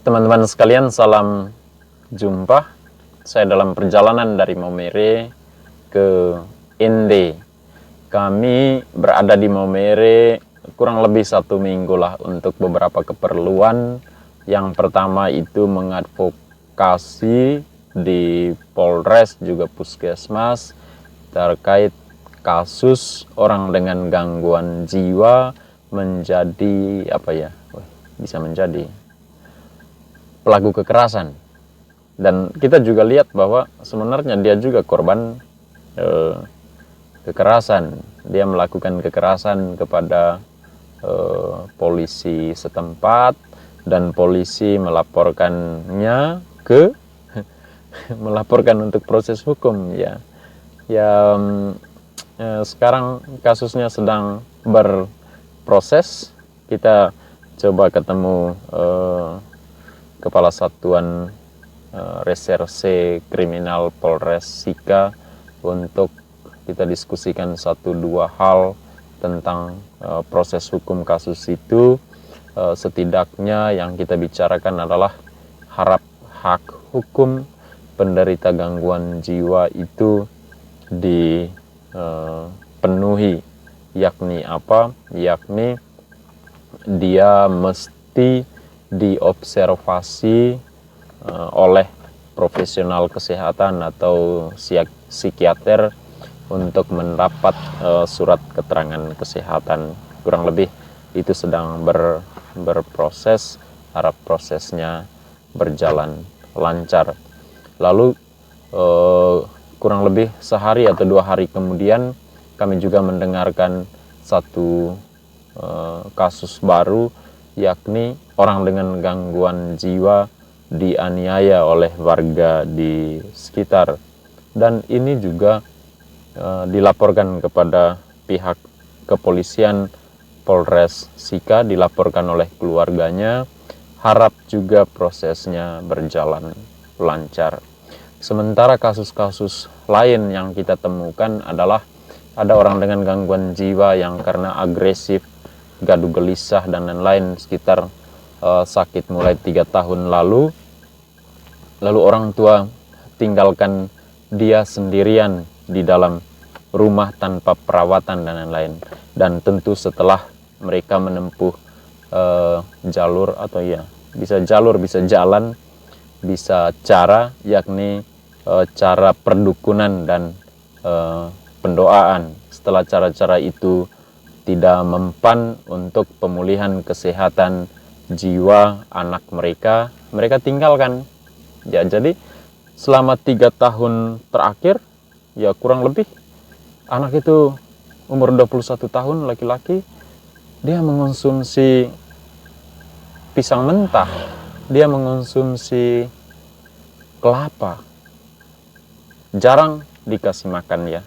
Teman-teman sekalian, salam jumpa. Saya dalam perjalanan dari Maumere ke Inde. Kami berada di Maumere kurang lebih 1 minggu lah untuk beberapa keperluan. Yang pertama itu mengadvokasi di Polres juga Puskesmas terkait kasus orang dengan gangguan jiwa menjadi bisa menjadi pelaku kekerasan. Dan kita juga lihat bahwa sebenarnya dia juga korban kekerasan. Dia melakukan kekerasan kepada polisi setempat, dan polisi melaporkannya ke melaporkan untuk proses hukum ya. Sekarang kasusnya sedang berproses. Kita coba ketemu Kepala Satuan Reserse Kriminal Polres Sika untuk kita diskusikan 1-2 hal tentang proses hukum kasus itu. Setidaknya yang kita bicarakan adalah hak hukum penderita gangguan jiwa itu dipenuhi, yakni apa? Yakni dia mesti diobservasi oleh profesional kesehatan atau psikiater untuk mendapat surat keterangan kesehatan. Kurang lebih itu sedang berproses, harap prosesnya berjalan lancar. Lalu kurang lebih sehari atau 2 hari kemudian kami juga mendengarkan satu kasus baru, yakni orang dengan gangguan jiwa dianiaya oleh warga di sekitar. Dan ini juga dilaporkan kepada pihak kepolisian Polres Sika, dilaporkan oleh keluarganya. Harap juga prosesnya berjalan lancar. Sementara kasus-kasus lain yang kita temukan adalah ada orang dengan gangguan jiwa yang karena agresif, gaduh gelisah dan lain-lain, sekitar sakit mulai 3 tahun lalu orang tua tinggalkan dia sendirian di dalam rumah tanpa perawatan dan lain-lain. Dan tentu setelah mereka menempuh jalur atau bisa jalan, bisa cara, yakni cara perdukunan dan pendoaan. Setelah cara-cara itu tidak mempan untuk pemulihan kesehatan jiwa anak mereka tinggalkan. Ya, jadi selama 3 tahun terakhir, ya kurang lebih anak itu umur 21 tahun, laki-laki, dia mengonsumsi pisang mentah, dia mengonsumsi kelapa, jarang dikasih makan ya.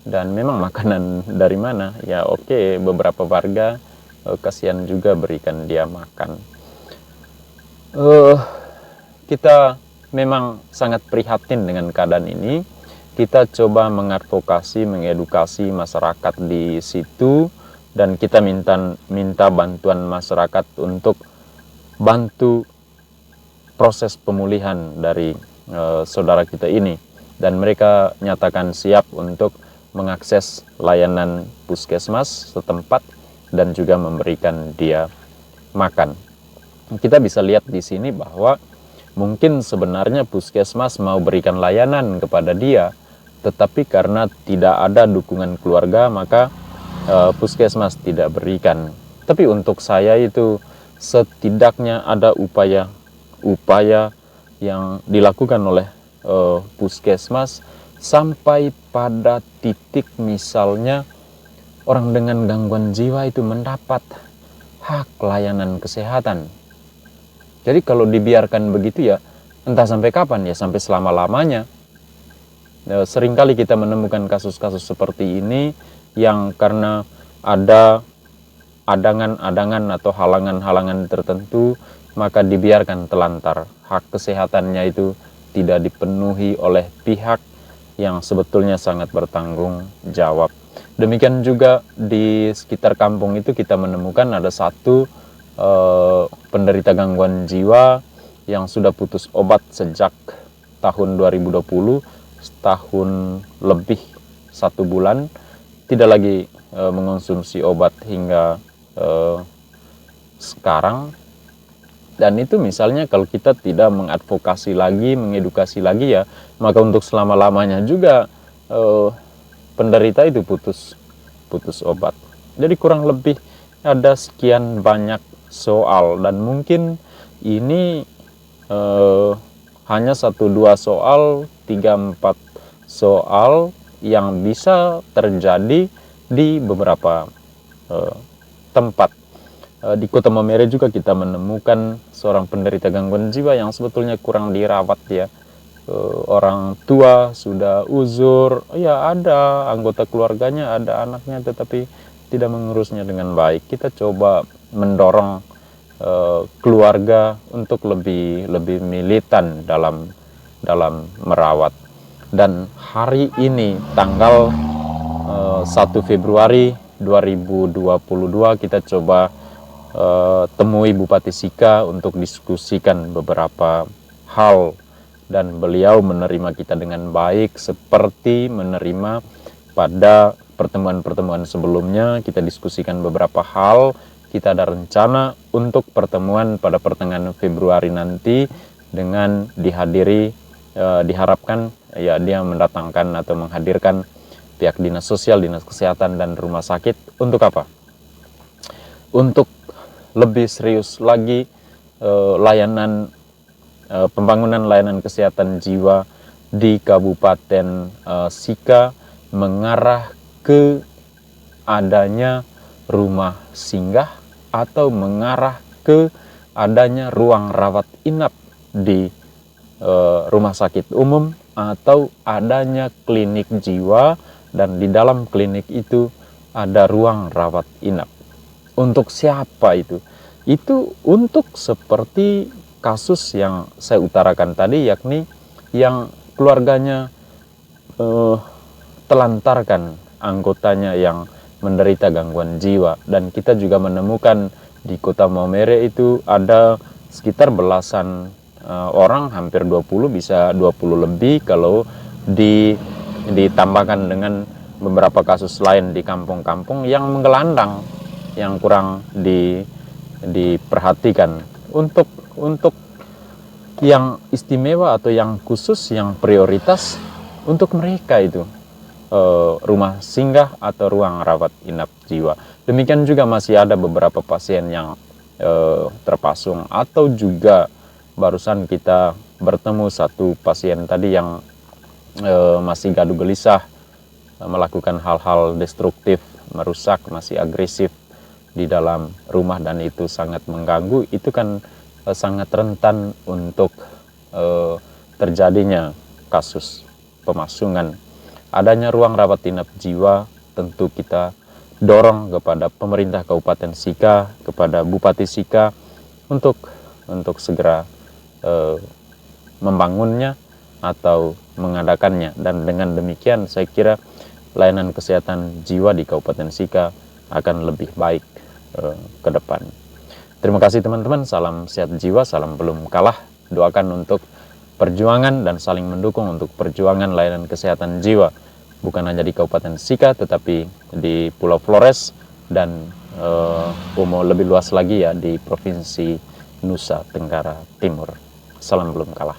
Dan memang makanan dari mana? Ya oke, beberapa warga kasihan juga berikan dia makan. Kita memang sangat prihatin dengan keadaan ini. Kita coba mengadvokasi, mengedukasi masyarakat di situ, dan kita minta bantuan masyarakat untuk bantu proses pemulihan dari saudara kita ini. Dan mereka nyatakan siap untuk mengakses layanan puskesmas setempat dan juga memberikan dia makan. Kita bisa lihat di sini bahwa mungkin sebenarnya puskesmas mau berikan layanan kepada dia, tetapi karena tidak ada dukungan keluarga, maka puskesmas tidak berikan. Tapi untuk saya itu setidaknya ada upaya yang dilakukan oleh puskesmas sampai pada titik misalnya orang dengan gangguan jiwa itu mendapat hak layanan kesehatan. Jadi kalau dibiarkan begitu ya entah sampai kapan ya, sampai selama-lamanya. Seringkali kita menemukan kasus-kasus seperti ini yang karena ada adangan-adangan atau halangan-halangan tertentu, maka dibiarkan telantar. Hak kesehatannya itu tidak dipenuhi oleh pihak yang sebetulnya sangat bertanggung jawab. Demikian juga di sekitar kampung itu kita menemukan ada satu penderita gangguan jiwa yang sudah putus obat sejak tahun 2020, setahun lebih 1 bulan, tidak lagi mengonsumsi obat hingga sekarang. Dan itu misalnya kalau kita tidak mengadvokasi lagi, mengedukasi lagi ya, maka untuk selama-lamanya juga penderita itu putus obat. Jadi kurang lebih ada sekian banyak soal, dan mungkin ini hanya 1-2 soal, 3-4 soal yang bisa terjadi di beberapa tempat. Di Kota Maumere juga kita menemukan seorang penderita gangguan jiwa yang sebetulnya kurang dirawat ya. Orang tua sudah uzur, ya ada anggota keluarganya, ada anaknya, tetapi tidak mengurusnya dengan baik. Kita coba mendorong keluarga untuk lebih militan dalam merawat. Dan hari ini tanggal 1 Februari 2022 kita coba temui Bupati Sika untuk diskusikan beberapa hal, dan beliau menerima kita dengan baik seperti menerima pada pertemuan-pertemuan sebelumnya. Kita diskusikan beberapa hal. Kita ada rencana untuk pertemuan pada pertengahan Februari nanti dengan dihadiri, diharapkan ya dia mendatangkan atau menghadirkan pihak dinas sosial, dinas kesehatan, dan rumah sakit. Untuk apa? Untuk lebih serius lagi pembangunan layanan kesehatan jiwa di Kabupaten Sika mengarah ke adanya rumah singgah atau mengarah ke adanya ruang rawat inap di rumah sakit umum, atau adanya klinik jiwa dan di dalam klinik itu ada ruang rawat inap. Untuk siapa itu? Itu untuk seperti kasus yang saya utarakan tadi, yakni yang keluarganya telantarkan anggotanya yang menderita gangguan jiwa. Dan kita juga menemukan di Kota Maumere itu ada sekitar belasan orang, hampir 20, bisa 20 lebih kalau ditambahkan dengan beberapa kasus lain di kampung-kampung yang menggelandang, yang kurang diperhatikan. Untuk yang istimewa atau yang khusus, yang prioritas untuk mereka itu rumah singgah atau ruang rawat inap jiwa. Demikian juga masih ada beberapa pasien yang terpasung, atau juga barusan kita bertemu satu pasien tadi yang masih gaduh gelisah, melakukan hal-hal destruktif, merusak, masih agresif di dalam rumah, dan itu sangat mengganggu. Itu kan sangat rentan untuk terjadinya kasus pemasungan. Adanya ruang rawat inap jiwa tentu kita dorong kepada pemerintah Kabupaten Sika, kepada Bupati Sika untuk segera membangunnya atau mengadakannya. Dan dengan demikian saya kira layanan kesehatan jiwa di Kabupaten Sika akan lebih baik ke depan. Terima kasih teman-teman, salam sehat jiwa, salam belum kalah. Doakan untuk perjuangan dan saling mendukung untuk perjuangan layanan kesehatan jiwa, bukan hanya di Kabupaten Sika tetapi di Pulau Flores dan lebih luas lagi ya di Provinsi Nusa Tenggara Timur. Salam belum kalah.